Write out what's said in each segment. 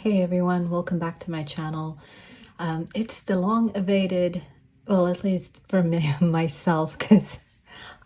Hey everyone, welcome back to my channel. It's the long-awaited, well, at least for me, myself, because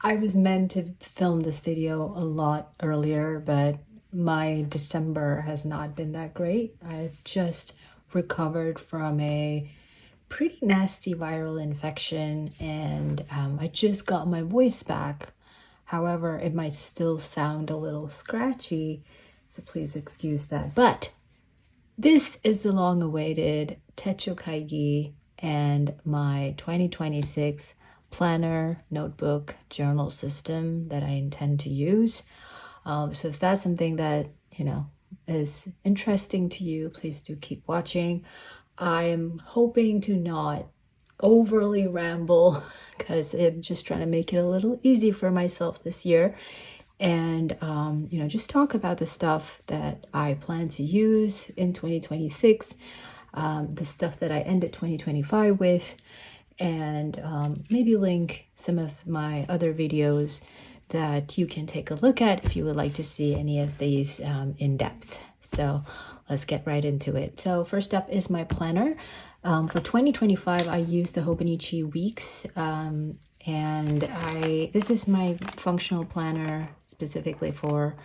I was meant to film this video a lot earlier, but my December has not been that great. I've just recovered from a pretty nasty viral infection, and I just got my voice back. However, it might still sound a little scratchy, so please excuse that. But this is the long-awaited techo kaigi and my 2026 planner, notebook, journal system that I intend to use. So if that's something that, is interesting to you, please do keep watching. I am hoping to not overly ramble because I'm just trying to make it a little easy for myself this year. And just talk about the stuff that I plan to use in 2026, the stuff that I ended 2025 with, and maybe link some of my other videos that you can take a look at if you would like to see any of these in depth. So let's get right into it. So first up is my planner. For 2025, I used the Hobonichi Weeks, and this is my functional planner specifically for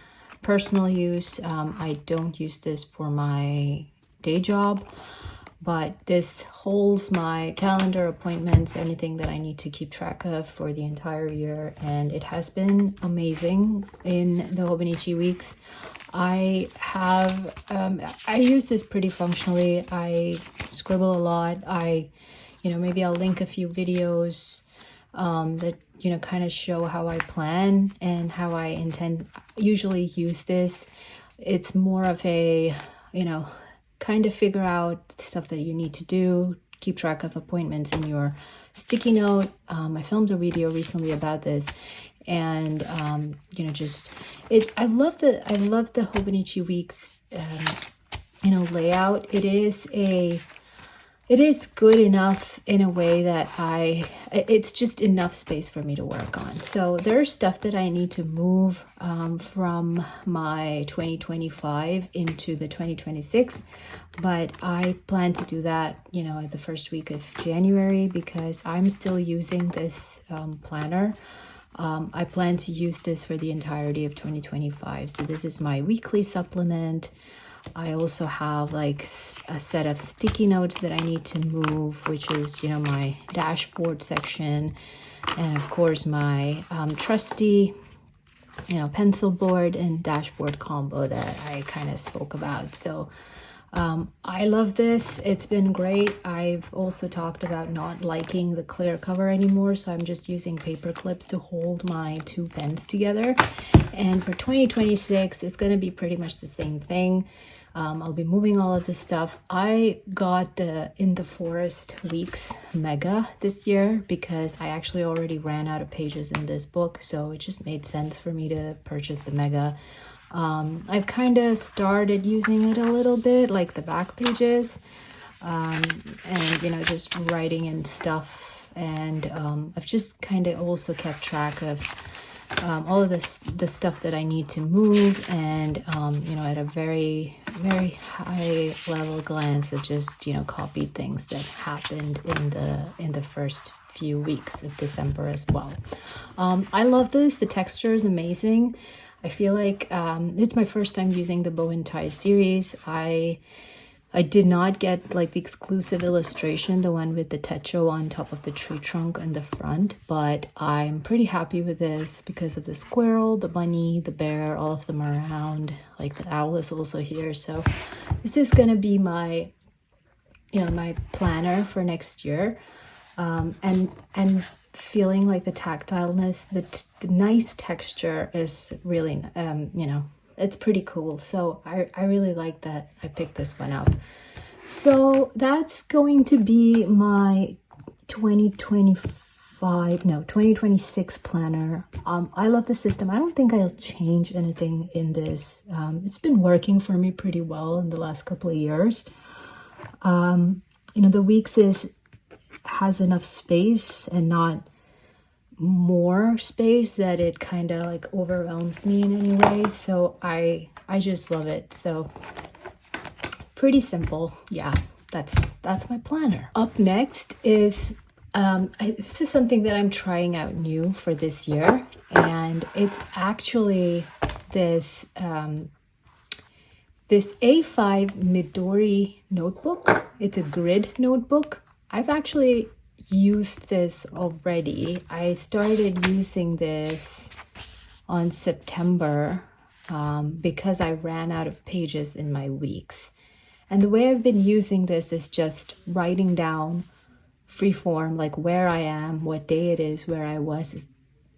personal use. I don't use this for my day job, but this holds my calendar, appointments, anything that I need to keep track of for the entire year, and it has been amazing in the Hobonichi Weeks. I use this pretty functionally. I scribble a lot. Maybe I'll link a few videos that kind of show how I plan and how I usually use this. It's more of a kind of figure out stuff that you need to do, keep track of appointments in your sticky note. I filmed a video recently about this, and I love the Hobonichi Weeks layout. It is good enough in a way that it's just enough space for me to work on. So there's stuff that I need to move from my 2025 into the 2026, but I plan to do that, at the first week of January, because I'm still using this planner. I plan to use this for the entirety of 2025. So this is my weekly supplement. I also have like a set of sticky notes that I need to move, which is, my dashboard section. And of course my trusty, pencil board and dashboard combo that I kind of spoke about. So I love this. It's been great. I've also talked about not liking the clear cover anymore, so I'm just using paper clips to hold my two pens together. And for 2026, it's going to be pretty much the same thing. I'll be moving all of this stuff. I got the In the Forest Weeks Mega this year because I actually already ran out of pages in this book, so it just made sense for me to purchase the Mega. I've kind of started using it a little bit, like the back pages, and just writing and stuff. And I've just kind of also kept track of all of the stuff that I need to move, and at a very, very high level glance, of just copied things that happened in the first few weeks of December as well. I love this. The texture is amazing. I feel like it's my first time using the Bow and Tie series. I did not get like the exclusive illustration, the one with the techo on top of the tree trunk in the front, but I'm pretty happy with this because of the squirrel, the bunny, the bear, all of them around. Like the owl is also here. So this is gonna be my my planner for next year. And feeling like the tactileness, the nice texture is really, it's pretty cool. So I really like that I picked this one up. So that's going to be my 2026 planner. I love the system. I don't think I'll change anything in this. It's been working for me pretty well in the last couple of years. The Weeks has enough space and not more space that it kind of like overwhelms me in any way. So I just love it. So pretty simple. Yeah, that's my planner. Up next is this is something that I'm trying out new for this year, and it's actually this this A5 Midori notebook. It's a grid notebook. I've actually used this already. I started using this on September because I ran out of pages in my weeks. And the way I've been using this is just writing down freeform, like where I am, what day it is, where I was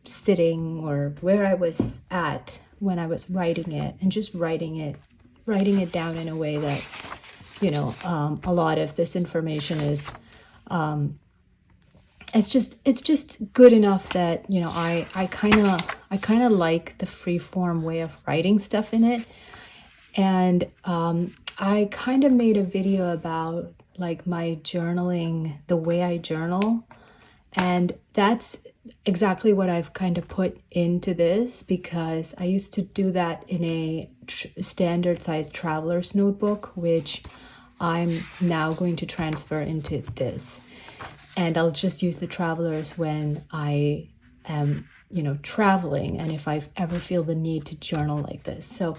sitting, or where I was at when I was writing it, and just writing it down in a way that, you know, a lot of this information is it's just good enough that, you know, I kind of like the free form way of writing stuff in it. And I kind of made a video about like my journaling, the way I journal, and that's exactly what I've kind of put into this, because I used to do that in a standard size traveler's notebook, which I'm now going to transfer into this. And I'll just use the travelers when I am, you know, traveling, and if I ever feel the need to journal like this. So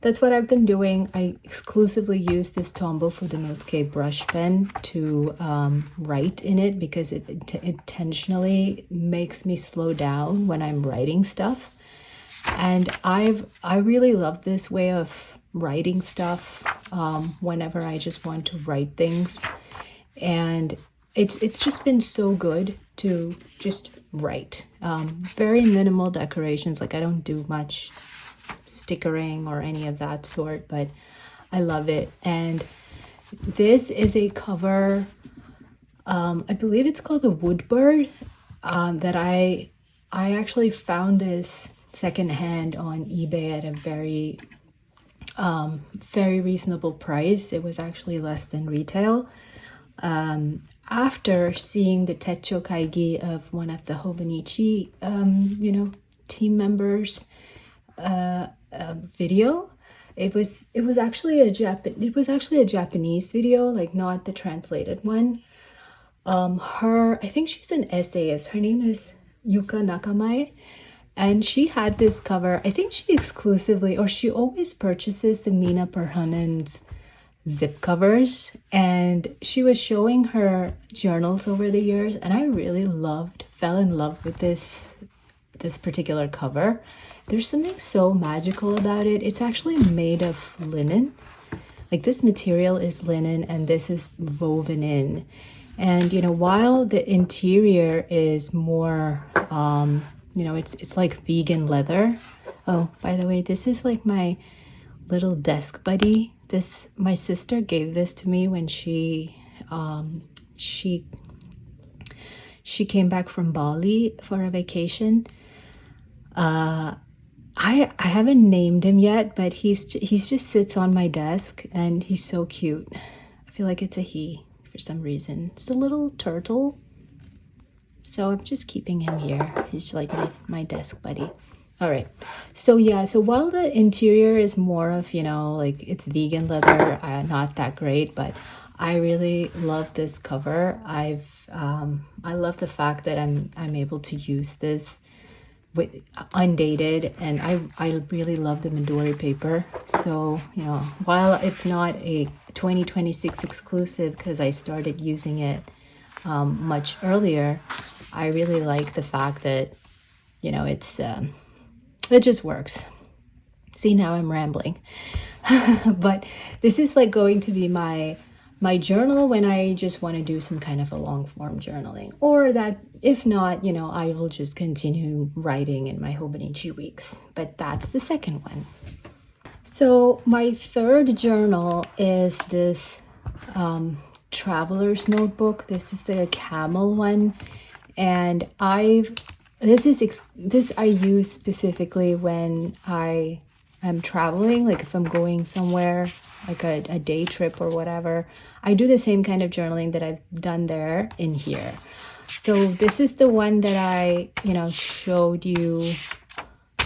that's what I've been doing. I exclusively use this Tombow for the North Cape brush pen to write in it, because it intentionally makes me slow down when I'm writing stuff. And I really love this way of writing stuff whenever I just want to write things. And it's just been so good to just write. Very minimal decorations, like I don't do much stickering or any of that sort, but I love it. And this is a cover, I believe it's called the Woodbird, that I actually found this secondhand on eBay at a very reasonable price. It was actually less than retail. After seeing the techo kaigi of one of the Hobonichi you know, team members video, it was actually a Japanese video, like not the translated one. I think she's an essayist. Her name is Yuka Nakamae, and she had this cover. I think she exclusively, or she always purchases the Mina Perhanen's zip covers, and she was showing her journals over the years, and I really fell in love with this particular cover. There's something so magical about it. It's actually made of linen. Like, this material is linen and this is woven in. And, you know, while the interior is more, you know, it's like vegan leather. Oh, by the way, this is like my little desk buddy. My sister gave this to me when she came back from Bali for a vacation. I haven't named him yet, but he's just sits on my desk, and he's so cute. I feel like it's a he for some reason. It's a little turtle, so I'm just keeping him here. He's like my desk buddy. All right, so yeah, so while the interior is more of, you know, like it's vegan leather, not that great, but I really love this cover. I love the fact that I'm able to use this with undated, and I really love the Midori paper. So, you know, while it's not a 2026 exclusive because I started using it much earlier, I really like the fact that, you know, it just works. See, now I'm rambling. But this is like going to be my journal when I just want to do some kind of a long form journaling, or that if not, you know, I will just continue writing in my Hobonichi Weeks. But that's the second one. So my third journal is this traveler's notebook. This is the camel one, and this I use specifically when I am traveling, like if I'm going somewhere like a day trip or whatever. I do the same kind of journaling that I've done there in here. So this is the one that I, you know, showed you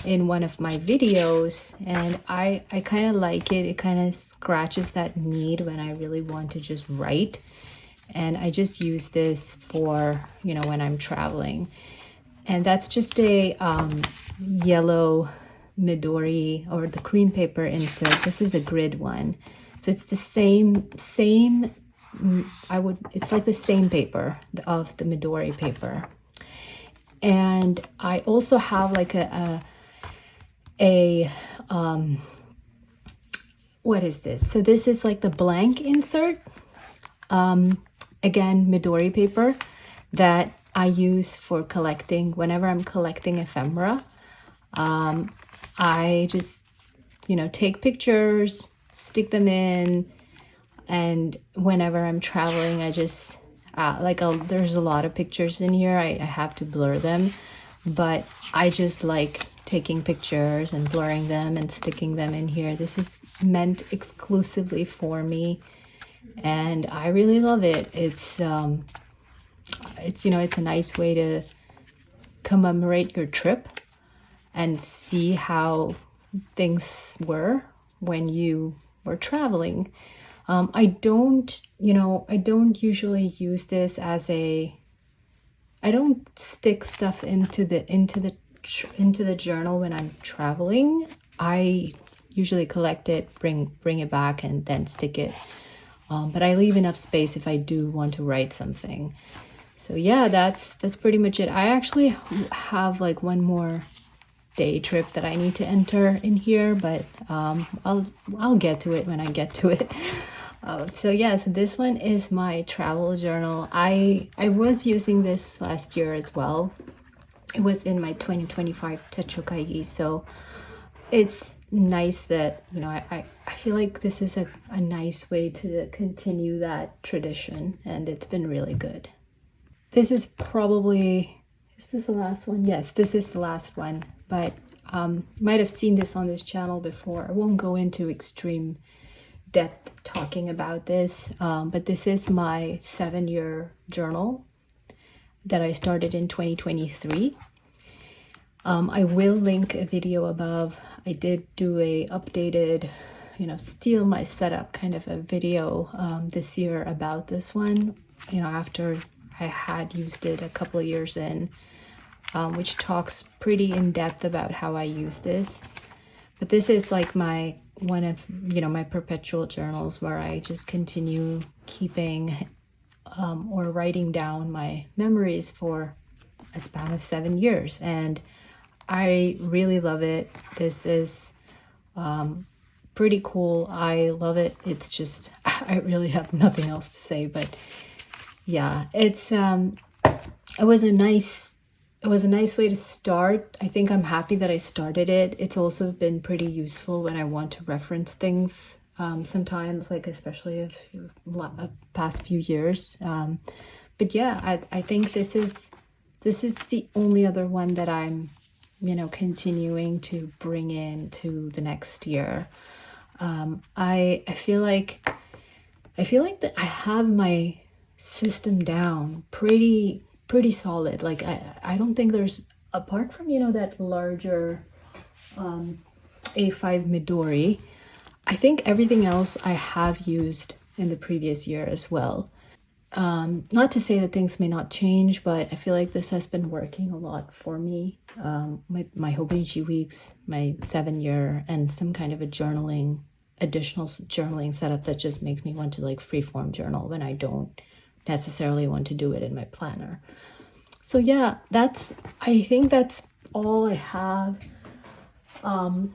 in one of my videos, and I kind of like it. It kind of scratches that need when I really want to just write. And I just use this for, you know, when I'm traveling. And that's just a yellow Midori, or the cream paper insert. This is a grid one. So it's the same, it's like the same paper of the Midori paper. And I also have like what is this? So this is like the blank insert. Again, Midori paper that I use for collecting. Whenever I'm collecting ephemera, I just, you know, take pictures, stick them in, and whenever I'm traveling, I just there's a lot of pictures in here. I have to blur them, but I just like taking pictures and blurring them and sticking them in here. This is meant exclusively for me, and I really love it. It's you know, it's a nice way to commemorate your trip and see how things were when you were traveling. I don't usually use this as I don't stick stuff into the journal when I'm traveling. I usually collect it, bring it back, and then stick it. But I leave enough space if I do want to write something. So yeah, that's pretty much it. I actually have like one more day trip that I need to enter in here, but I'll get to it when I get to it. So yeah, so this one is my travel journal. I was using this last year as well. It was in my 2025 techo kaigi, so it's nice that, you know, I feel like this is a nice way to continue that tradition, and it's been really good. This is the last one? Yes, this is the last one, but you might have seen this on this channel before. I won't go into extreme depth talking about this, but this is my 7-year journal that I started in 2023. I will link a video above. I did do a updated, you know, steal my setup kind of a video this year about this one, you know, after I had used it a couple of years in, which talks pretty in depth about how I use this. But this is like one of, you know, my perpetual journals where I just continue keeping or writing down my memories for a span of 7 years, and I really love it. This is pretty cool. I love it. It's just, I really have nothing else to say, but yeah, it was a nice way to start. I think I'm happy that I started it. It's also been pretty useful when I want to reference things sometimes, like especially of the past few years. But yeah, I think this is the only other one that I'm, you know, continuing to bring into the next year. I feel like that I have my system down pretty solid. Like I don't think there's, apart from, you know, that larger A5 Midori, I think everything else I have used in the previous year as well. Not to say that things may not change, but I feel like this has been working a lot for me. My Hobonichi Weeks, my 7-year, and some kind of a additional journaling setup that just makes me want to like freeform journal when I don't necessarily want to do it in my planner. So yeah, I think that's all I have. And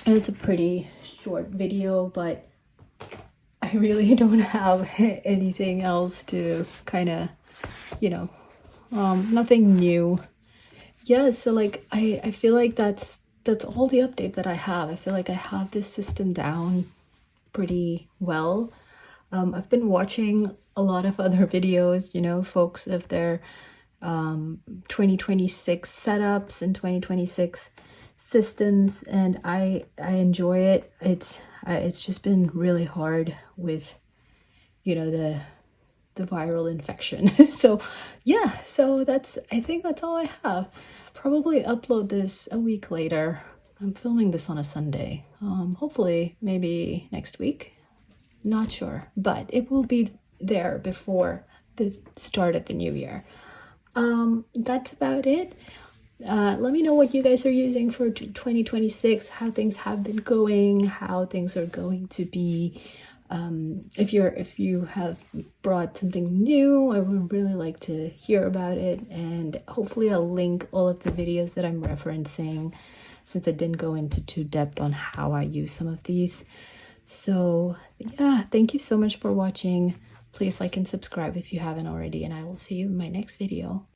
it's a pretty short video, but I really don't have anything else to kind of, you know, nothing new. Yeah, so like I feel like that's all the update that I have. I feel like I have this system down pretty well. I've been watching a lot of other videos, you know, folks of their 2026 setups and 2026 systems, and I enjoy it. It's just been really hard with, you know, the viral infection. So yeah, so I think that's all I have. probably upload this a week later. I'm filming this on a Sunday. Hopefully maybe next week. Not sure, but it will be there before the start of the new year. That's about it. Let me know what you guys are using for 2026, how things have been going, how things are going to be. If you have brought something new, I would really like to hear about it, and hopefully I'll link all of the videos that I'm referencing, since I didn't go into too depth on how I use some of these. So yeah, thank you so much for watching. Please like and subscribe if you haven't already, and I will see you in my next video.